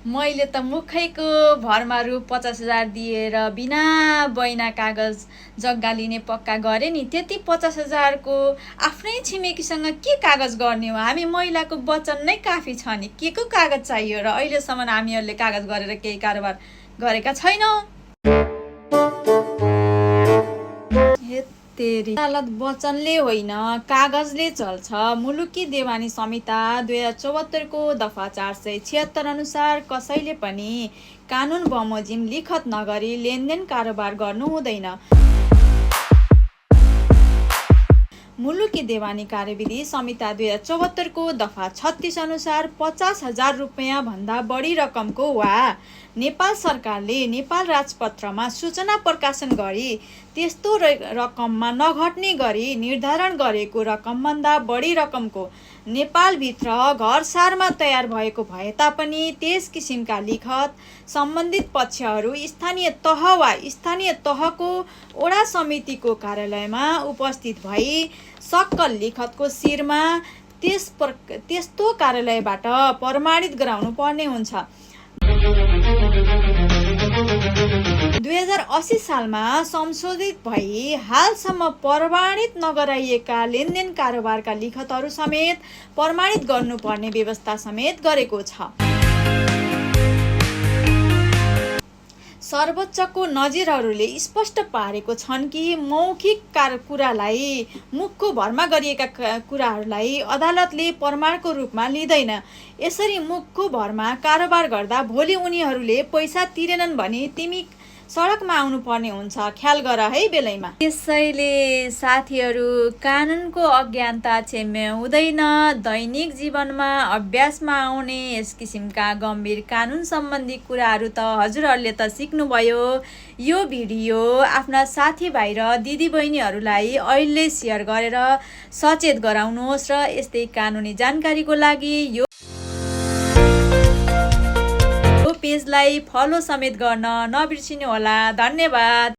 मैले त मुखैको भरमा रु 50,000 दिएर बिना बैना कागज जग्गा लिने पक्का गरेँ नि। त्यति 50,000 को आफ्नै छिमेकीसँग के कागज गर्ने हो? हामी महिलाको वचन नै काफी छ नि, के को कागज चाहियो र? अहिलेसम्म हामीहरूले कागज गरेर केही कारोबार गरेका छैनौँ। तेरी अदालत वचनले होइन कागजले चल्छ। मुलुकी देवानी संहिता 2074 को दफा 476 अनुसार कसैले पनि कानुन बमोजिम लिखत नगरी लेनदेन कारोबार गर्नु हुँदैन। मुलुकी देवानी कार्यविधि संहिता 2074 को दफा 36 अनुसार 50,000 रुपैयाँ भन्दा बढी रकमको वा नेपाल सरकारले नेपाल राजपत्रमा सूचना प्रकाशन गरी त्यस्तो रकममा नघट्ने गरी निर्धारण गरेको रकमभन्दा बढी रकमको नेपालभित्र घरसारमा तयार भएको भए तापनि त्यस किसिमका लिखत सम्बन्धित पक्षहरू स्थानीय तह वा स्थानीय तहको वडा समितिको कार्यालयमा उपस्थित भई सक्कल लिखतको शिरमा त्यस्तो कार्यालयबाट प्रमाणित गराउनु पर्ने हुन्छ। 2080 सालमा संशोधित भई हालसम्म प्रमाणित नगराइएका लेनदेन कारोबारका लिखतहरू समेत प्रमाणित गर्नुपर्ने व्यवस्था समेत गरेको छ। सर्वोच्चको नजिरहरूले स्पष्ट पारेको छन् कि मौखिक कुरालाई मुखको भरमा गरिएका कुराहरूलाई अदालतले प्रमाणको रूपमा लिँदैन। यसरी मुखको भरमा कारोबार गर्दा भोलि उनीहरूले पैसा तिरेनन् भने तिमी सडकमा आउनुपर्ने हुन्छ, ख्याल गर है बेलैमा। त्यसैले साथीहरू, कानुनको अज्ञानता क्षम्य हुँदैन। दैनिक जीवनमा अभ्यासमा आउने यस किसिमका गम्भीर कानुन सम्बन्धी कुराहरू त हजुरहरूले त सिक्नुभयो। यो भिडियो आफ्ना साथीभाइ र दिदीबहिनीहरूलाई अहिले सेयर गरेर सचेत गराउनुहोस् र यस्तै कानुनी जानकारीको लागि यो पेजलाई फलो समेत गर्न नबिर्सिनुहोला। धन्यवाद।